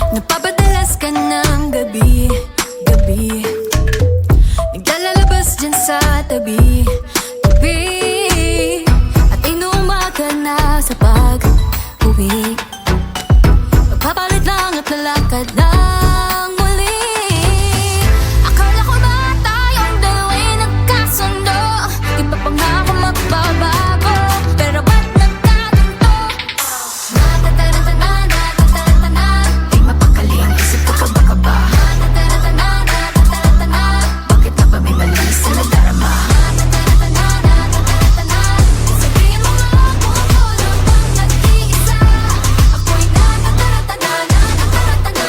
Napapadalas ka ng gabi naglalabas dyan sa tabi at inuuma ka na sa pag-uwi. Magpapalit lang at lalakad ng muli. Akala ko ba tayong dalawa'y nagkasundo? Di ba pangako magbabago? Pero ba't nagkaganto? Natatarantana, natatarantana, di mapakali ang isip ko kaba-kaba. Natatarantana, natatarantana, bakit na ba may mali sa nadarama? Natatarantana, natatarantana, sabihin mo nga kung ako lang bang nag-iisa. Ako'y natatarantana, natatarantana,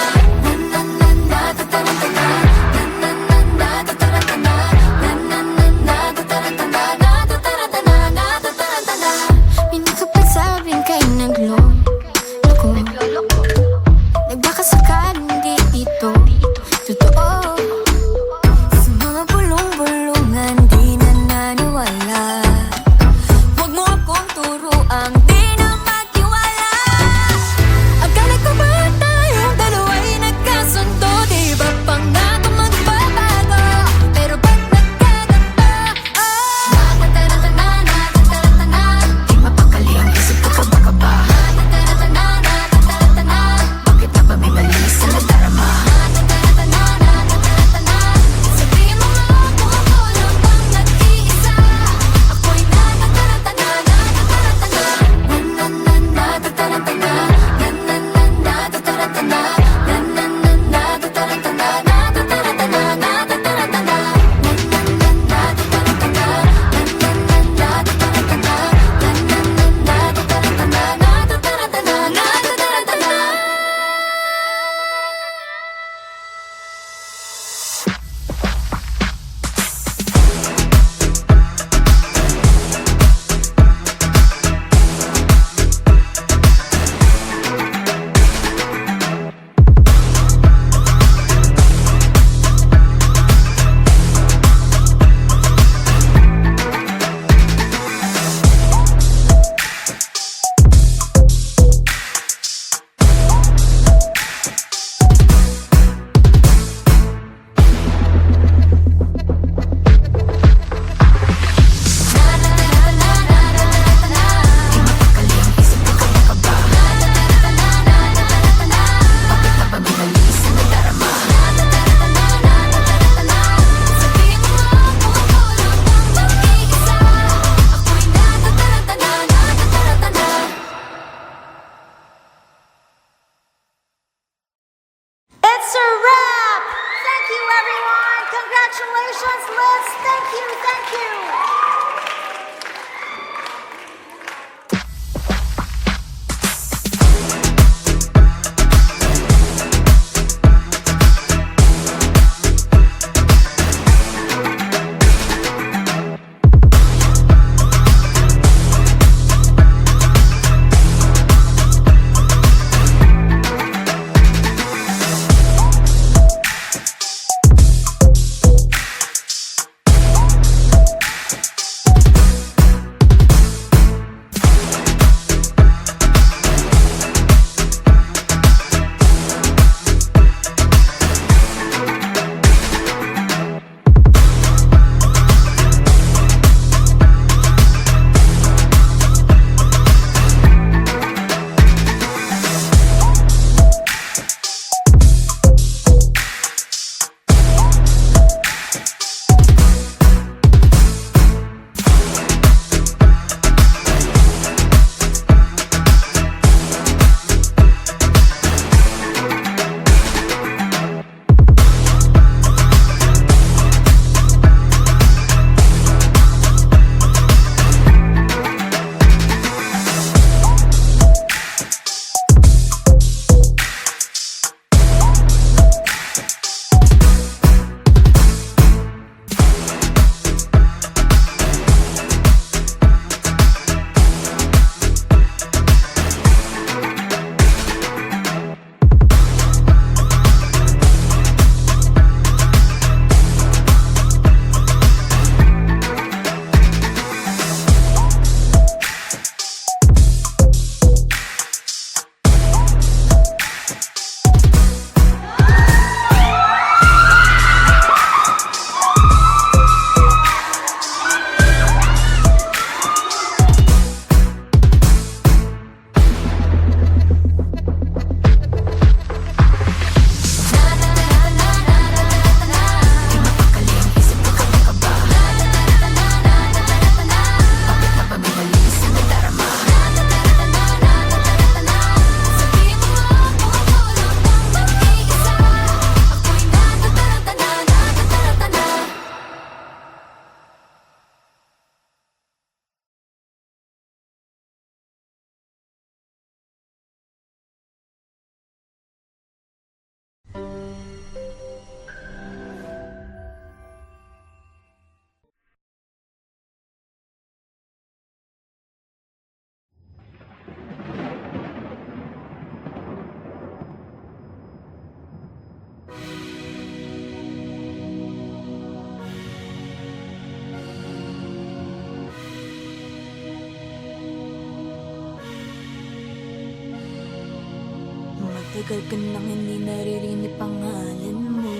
Matagal ka nang hindi naririnig pangalan mo.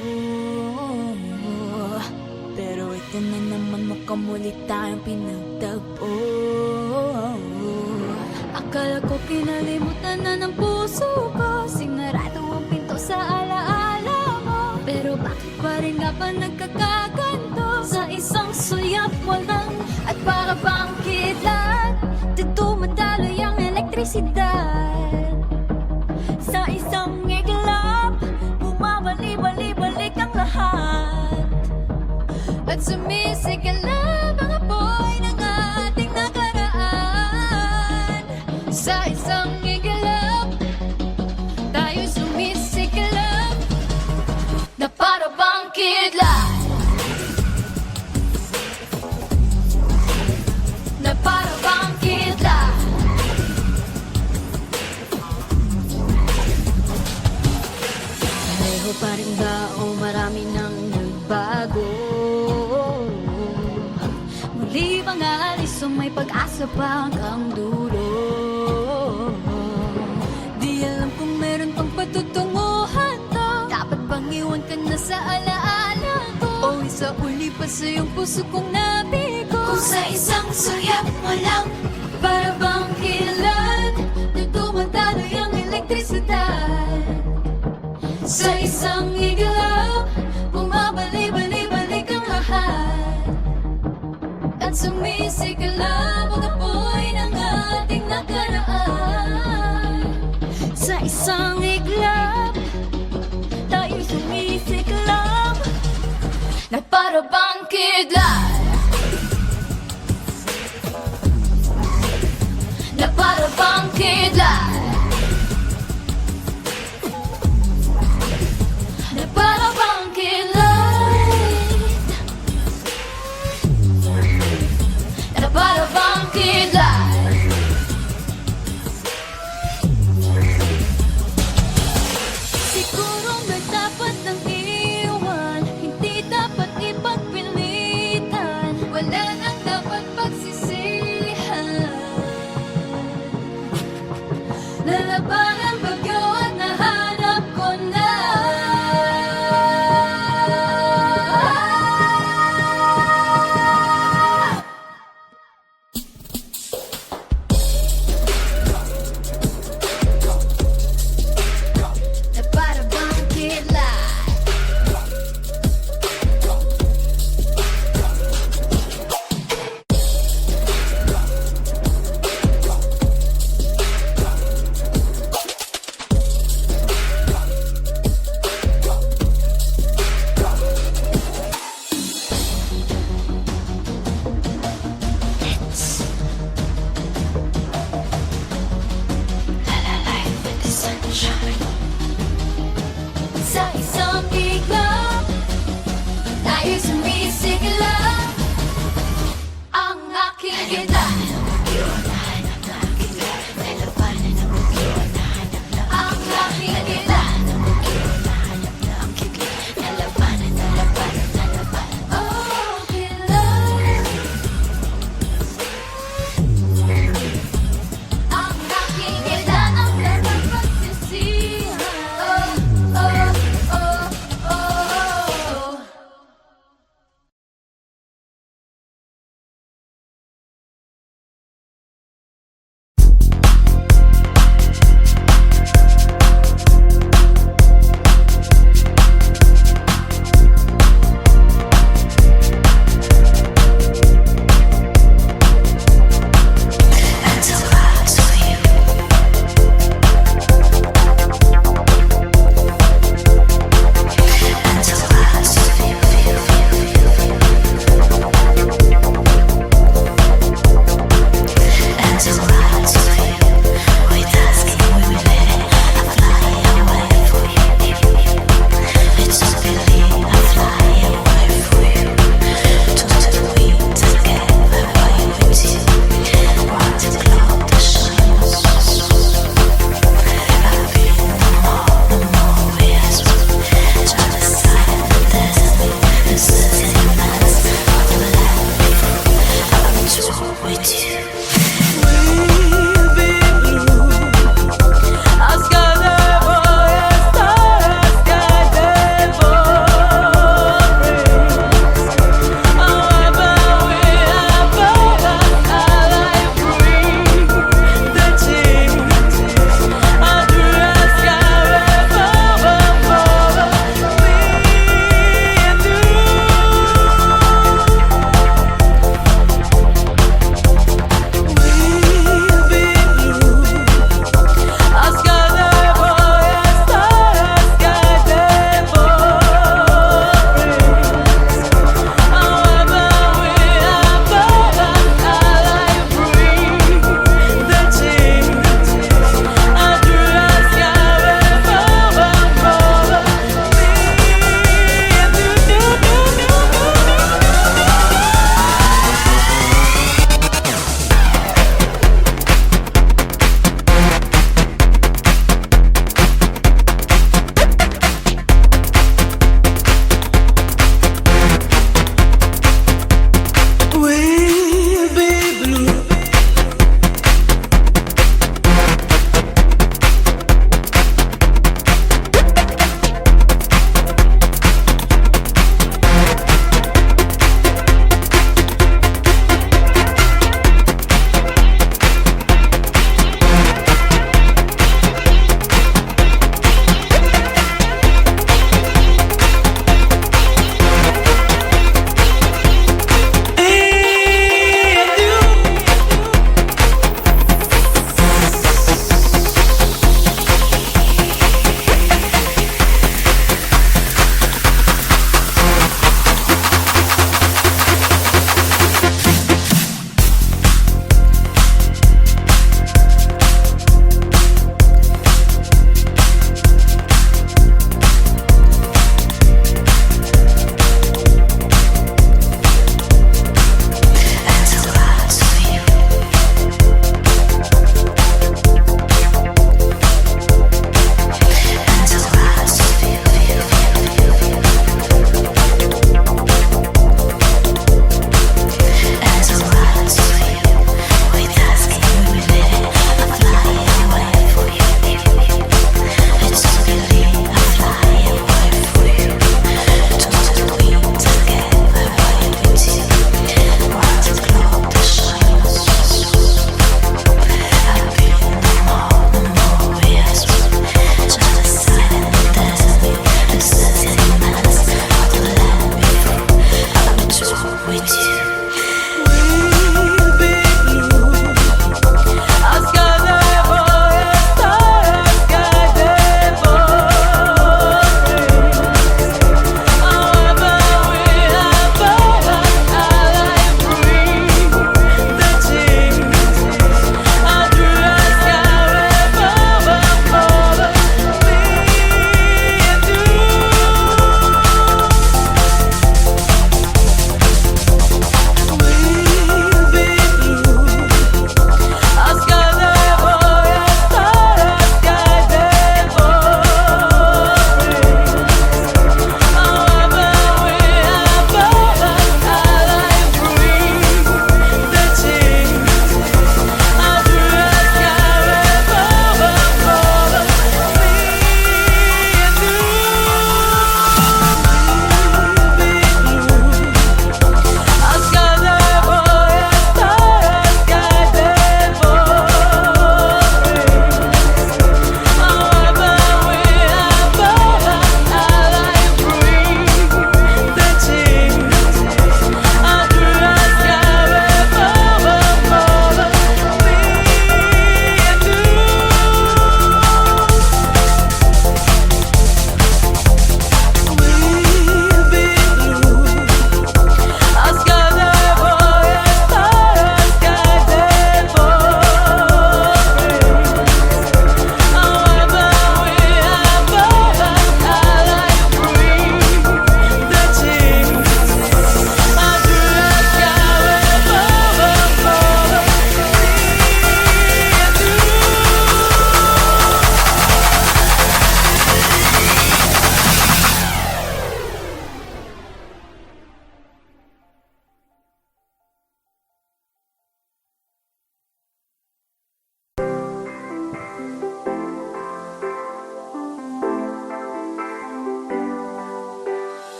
Pero ito na naman, mukhang muli tayong pinagtagpo. Akala ko kinalimutan na ng puso ko, sinarado ang pinto sa alaala mo. Pero bakit pa rin nga ba nagkakaganto? Sa isang suyap mo lang at para bang kidlat, dito madaloy ang elektrisidad. Sa isang iglap, bumabali-bali-balik ang lahat. At sumisigalab ang apoy ng ating nakaraan. Sa isang iglap, tayo sumisigalab na para bang kidlat, na para bang kidlat. Pareho pa rin ba o marami nang nagbago? Muli bang aalis o may pag-asa pa hanggang dulo? Di alam kung meron pang patutunguhan to. Dapat bang iwan ka na sa alaala ko? O isa uli pa sa iyong puso kong nabigo? Kung sa isang suyap mo lang, para bang kilat, na tumataloy ang elektrisidad. Sa isang iglap, bumabali-bali-balik ang lahat. At sumisigalab ang apoy ng ating nakaraan. Sa isang iglap, tayo sumisigalab na para bang kidlat, na para bang kidlat, na para bang kidlat, na para bang kidlat. Siguro may dapat nang iwan, hindi dapat ipagpilitan. Wala nang dapat pagsisihan. Lalaban ang bagyo at nahanap ko na. Na para bang kidlat, sa isang iglap, tayo sumisigalab ang aking kidlat. Ang aking kidlat. Oh, kidlat. Ang aking kidlat ang dapat pagsisihan. Oh, oh, oh, oh. With you, we've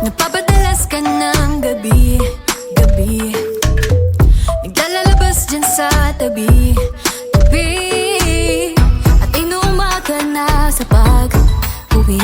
Napapadalas ka ng gabi, gabi Naglalabas dyan sa tabi, tabi At inuuma ka na sa pag-uwi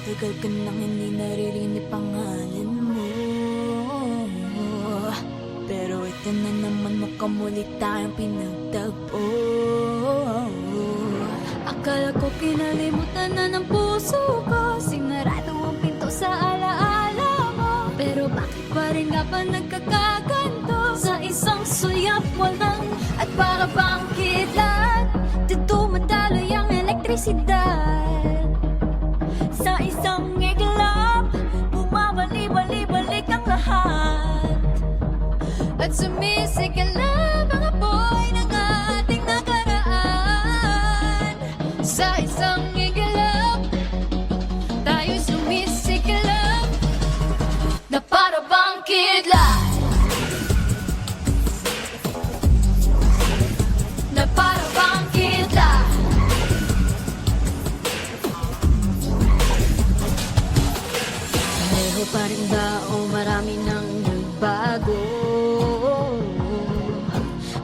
Tagal ka nang hindi naririnig pangalan mo. Pero ito na naman, mukhang muli tayong pinagtagpo. Akala ko kinalimutan na ng puso ko, sinarado ang pinto sa alaala mo. Pero bakit pa rin nga ba nagkakaganto? Sa isang suyap mo lang at para bang kidlat, dito madaloy ang elektrisidad. Sa isang iglap, bumabali-bali-balik ang lahat. At sumisigalab ang apoy ng ating nakaraan. Sa isang iglap, tayo sumisigalab na para bang kidlat, na para bang kidlat. Pareho pa rin ba o marami nang nagbago?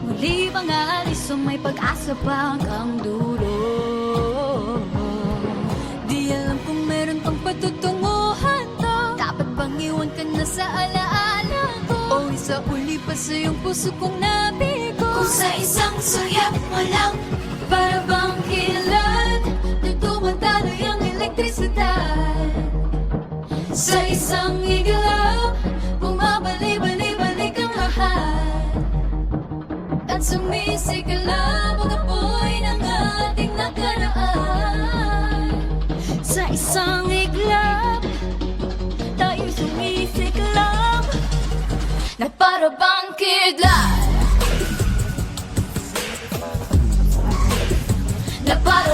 Muli bang aalis o may pag-asa pa hanggang dulo? Di alam kung meron pang patutunguhan to. Dapat bang iwan ka na sa alaala ko? O isa uli pa sa iyong puso kong nabigo? Kung sa isang suyap mo lang, para bang kilat, na tumataloy ang elektrisidad. Sa isang iglap, bumabali-bali-balik ang lahat. At sumisigalab ang apoy ng ating nakaraan. Sa isang iglap, tayo sumisigalab na para bang kidlat, na para